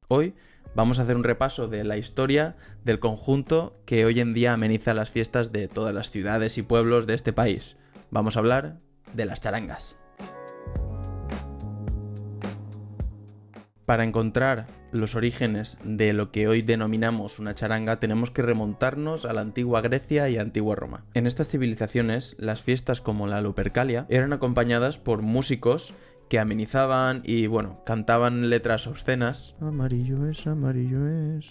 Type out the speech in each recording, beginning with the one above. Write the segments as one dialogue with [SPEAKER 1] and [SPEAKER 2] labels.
[SPEAKER 1] Hoy vamos a hacer un repaso de la historia del conjunto que hoy en día ameniza las fiestas de todas las ciudades y pueblos de este país. Vamos a hablar de las charangas. Para encontrar los orígenes de lo que hoy denominamos una charanga, tenemos que remontarnos a la antigua Grecia y antigua Roma. En estas civilizaciones, las fiestas como la Lupercalia eran acompañadas por músicos que amenizaban y, cantaban letras obscenas, amarillo es,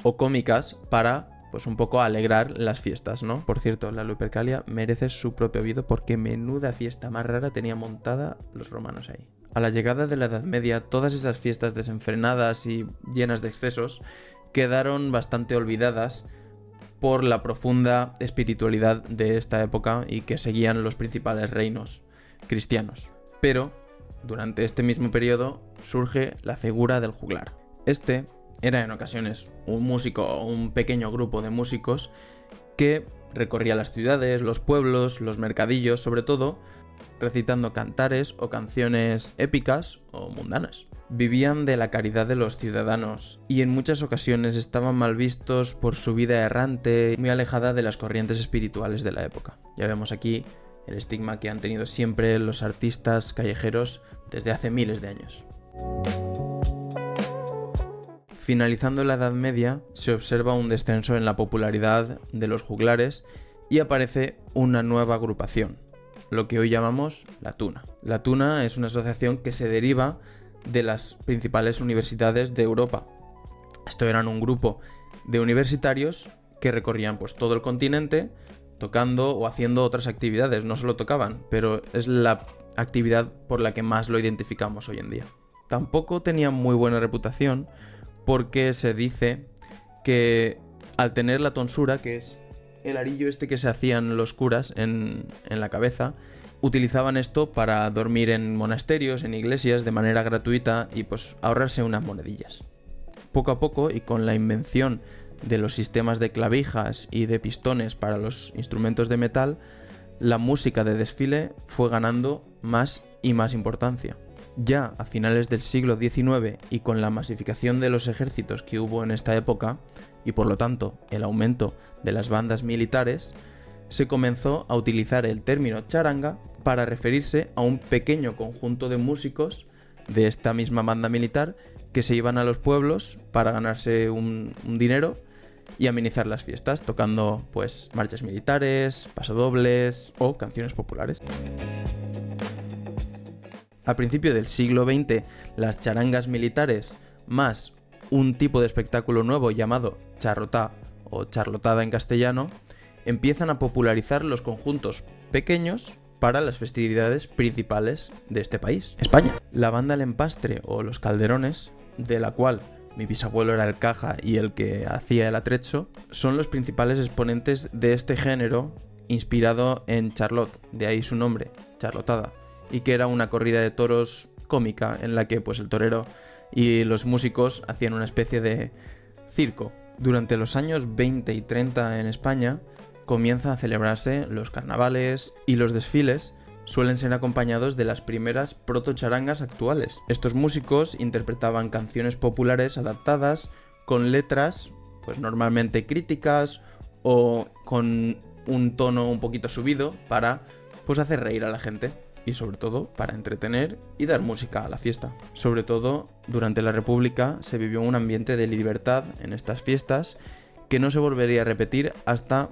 [SPEAKER 1] o cómicas para, un poco alegrar las fiestas, ¿no? Por cierto, la Lupercalia merece su propio video porque menuda fiesta más rara tenía montada los romanos ahí. A la llegada de la Edad Media, todas esas fiestas desenfrenadas y llenas de excesos quedaron bastante olvidadas por la profunda espiritualidad de esta época y que seguían los principales reinos cristianos. Pero, durante este mismo periodo, surge la figura del juglar. Este era en ocasiones un músico o un pequeño grupo de músicos que recorría las ciudades, los pueblos, los mercadillos, sobre todo, recitando cantares o canciones épicas o mundanas. Vivían de la caridad de los ciudadanos y en muchas ocasiones estaban mal vistos por su vida errante, muy alejada de las corrientes espirituales de la época. Ya vemos aquí el estigma que han tenido siempre los artistas callejeros desde hace miles de años. Finalizando la Edad Media, se observa un descenso en la popularidad de los juglares y aparece una nueva agrupación, lo que hoy llamamos la Tuna. La Tuna es una asociación que se deriva de las principales universidades de Europa. Esto eran un grupo de universitarios que recorrían todo el continente tocando o haciendo otras actividades. No solo tocaban, pero es la actividad por la que más lo identificamos hoy en día. Tampoco tenían muy buena reputación porque se dice que al tener la tonsura, que es el arillo este que se hacían los curas en la cabeza, utilizaban esto para dormir en monasterios, en iglesias, de manera gratuita y ahorrarse unas monedillas. Poco a poco, y con la invención de los sistemas de clavijas y de pistones para los instrumentos de metal, la música de desfile fue ganando más y más importancia. Ya a finales del siglo XIX y con la masificación de los ejércitos que hubo en esta época, y por lo tanto el aumento de las bandas militares, se comenzó a utilizar el término charanga para referirse a un pequeño conjunto de músicos de esta misma banda militar que se iban a los pueblos para ganarse un dinero y amenizar las fiestas, tocando marchas militares, pasodobles o canciones populares. A principio del siglo XX, las charangas militares, más un tipo de espectáculo nuevo llamado charrotá o charlotada en castellano, empiezan a popularizar los conjuntos pequeños para las festividades principales de este país, España. La banda El Empastre o Los Calderones, de la cual mi bisabuelo era el caja y el que hacía el atrecho, son los principales exponentes de este género inspirado en Charlot, de ahí su nombre, charlotada, y que era una corrida de toros cómica en la que el torero y los músicos hacían una especie de circo. Durante los años 20 y 30 en España comienzan a celebrarse los carnavales y los desfiles suelen ser acompañados de las primeras protocharangas actuales. Estos músicos interpretaban canciones populares adaptadas con letras normalmente críticas o con un tono un poquito subido para hacer reír a la gente. Y sobre todo para entretener y dar música a la fiesta. Sobre todo durante la República se vivió un ambiente de libertad en estas fiestas que no se volvería a repetir hasta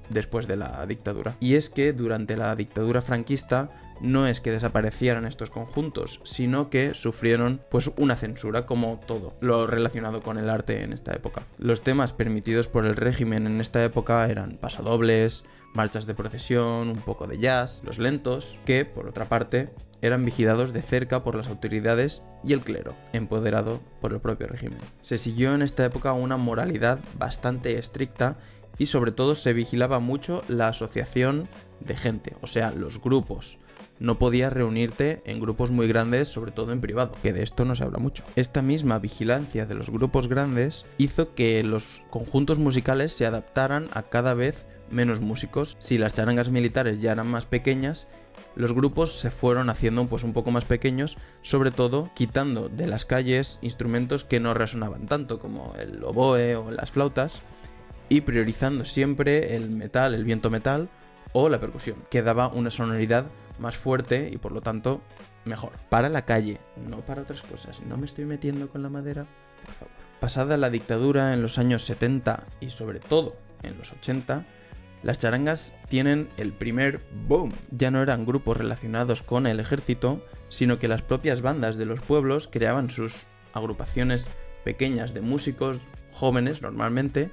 [SPEAKER 1] después de la dictadura. Y es que durante la dictadura franquista no es que desaparecieran estos conjuntos, sino que sufrieron una censura, como todo lo relacionado con el arte en esta época. Los temas permitidos por el régimen en esta época eran pasodobles, marchas de procesión, un poco de jazz, los lentos, que por otra parte eran vigilados de cerca por las autoridades y el clero, empoderado por el propio régimen. Se siguió en esta época una moralidad bastante estricta y sobre todo se vigilaba mucho la asociación de gente, o sea, los grupos. No podías reunirte en grupos muy grandes, sobre todo en privado, que de esto no se habla mucho. Esta misma vigilancia de los grupos grandes hizo que los conjuntos musicales se adaptaran a cada vez menos músicos. Si las charangas militares ya eran más pequeñas, los grupos se fueron haciendo pues un poco más pequeños, sobre todo quitando de las calles instrumentos que no resonaban tanto como el oboe o las flautas y priorizando siempre el metal, el viento metal o la percusión, que daba una sonoridad más fuerte y por lo tanto mejor. Para la calle, no para otras cosas. No me estoy metiendo con la madera, por favor. Pasada la dictadura en los años 70 y sobre todo en los 80, las charangas tienen el primer boom. Ya no eran grupos relacionados con el ejército, sino que las propias bandas de los pueblos creaban sus agrupaciones pequeñas de músicos, jóvenes normalmente,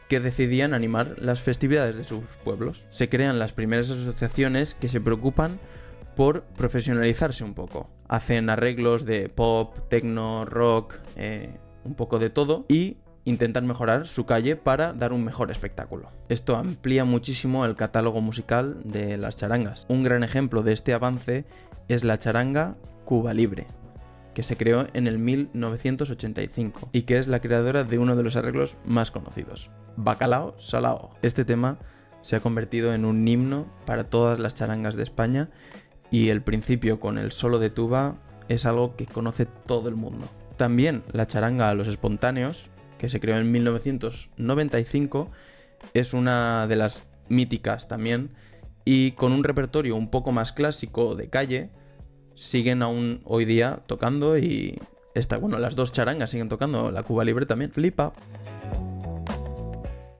[SPEAKER 1] que decidían animar las festividades de sus pueblos. Se crean las primeras asociaciones que se preocupan por profesionalizarse un poco. Hacen arreglos de pop, techno, rock, un poco de todo y intentan mejorar su calle para dar un mejor espectáculo. Esto amplía muchísimo el catálogo musical de las charangas. Un gran ejemplo de este avance es la charanga Cuba Libre, que se creó en el 1985 y que es la creadora de uno de los arreglos más conocidos, Bacalao Salao. Este tema se ha convertido en un himno para todas las charangas de España y el principio con el solo de tuba es algo que conoce todo el mundo. También la charanga a los espontáneos, que se creó en 1995, es una de las míticas también, y con un repertorio un poco más clásico de calle, siguen aún hoy día tocando y las dos charangas siguen tocando, la Cuba Libre también, flipa.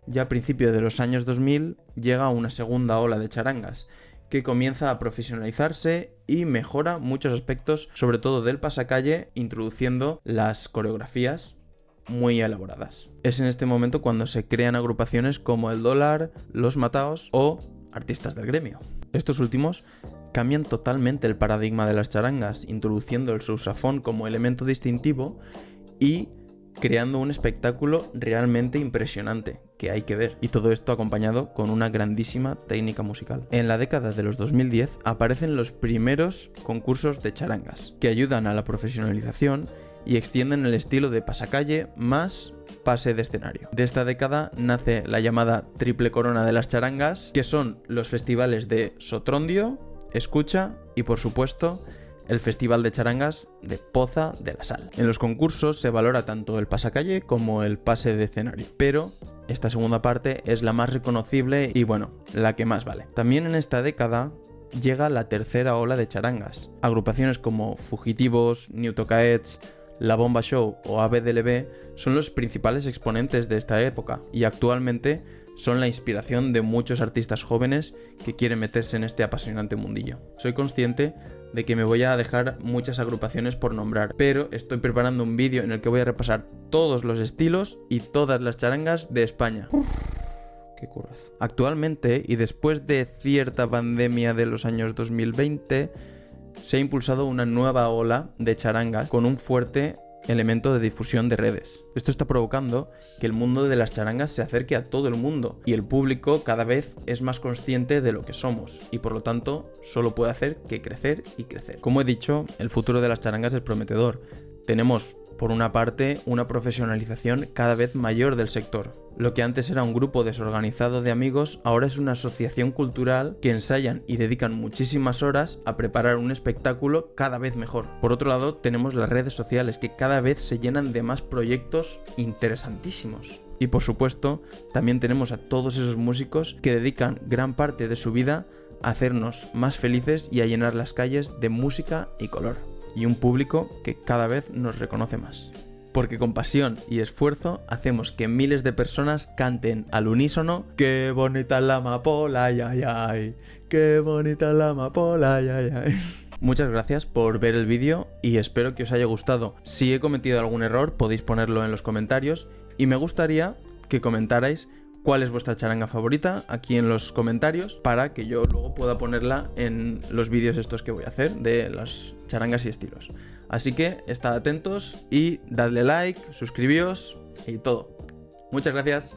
[SPEAKER 1] Ya a principios de los años 2000 llega una segunda ola de charangas, que comienza a profesionalizarse y mejora muchos aspectos, sobre todo del pasacalle, introduciendo las coreografías muy elaboradas. Es en este momento cuando se crean agrupaciones como El Dólar, Los Mataos o Artistas del Gremio. Estos últimos cambian totalmente el paradigma de las charangas, introduciendo el sousafón como elemento distintivo y creando un espectáculo realmente impresionante, que hay que ver, y todo esto acompañado con una grandísima técnica musical. En la década de los 2010 aparecen los primeros concursos de charangas, que ayudan a la profesionalización y extienden el estilo de pasacalle más pase de escenario. De esta década nace la llamada triple corona de las charangas, que son los festivales de Sotrondio, Escucha y por supuesto el Festival de Charangas de Poza de la Sal. En los concursos se valora tanto el pasacalle como el pase de escenario, pero esta segunda parte es la más reconocible y bueno, la que más vale. También en esta década llega la tercera ola de charangas. Agrupaciones como Fugitivos, New Tocaets, La Bomba Show o ABDLB son los principales exponentes de esta época y actualmente son la inspiración de muchos artistas jóvenes que quieren meterse en este apasionante mundillo. Soy consciente de que me voy a dejar muchas agrupaciones por nombrar, pero estoy preparando un vídeo en el que voy a repasar todos los estilos y todas las charangas de España. Qué currazo. Actualmente, y después de cierta pandemia de los años 2020, se ha impulsado una nueva ola de charangas con un fuerte elemento de difusión de redes. Esto está provocando que el mundo de las charangas se acerque a todo el mundo y el público cada vez es más consciente de lo que somos y por lo tanto solo puede hacer que crecer y crecer. Como he dicho, el futuro de las charangas es prometedor. Tenemos, por una parte, una profesionalización cada vez mayor del sector. Lo que antes era un grupo desorganizado de amigos, ahora es una asociación cultural que ensayan y dedican muchísimas horas a preparar un espectáculo cada vez mejor. Por otro lado, tenemos las redes sociales que cada vez se llenan de más proyectos interesantísimos. Y por supuesto, también tenemos a todos esos músicos que dedican gran parte de su vida a hacernos más felices y a llenar las calles de música y color. Y un público que cada vez nos reconoce más. Porque con pasión y esfuerzo hacemos que miles de personas canten al unísono ¡Qué bonita la amapola, ay, ay, ay! ¡Qué bonita la amapola, ay, ay, ay! Muchas gracias por ver el vídeo y espero que os haya gustado. Si he cometido algún error podéis ponerlo en los comentarios y me gustaría que comentarais cuál es vuestra charanga favorita aquí en los comentarios para que yo luego pueda ponerla en los vídeos estos que voy a hacer de las charangas y estilos. Así que estad atentos y dadle like, suscribíos y todo. Muchas gracias.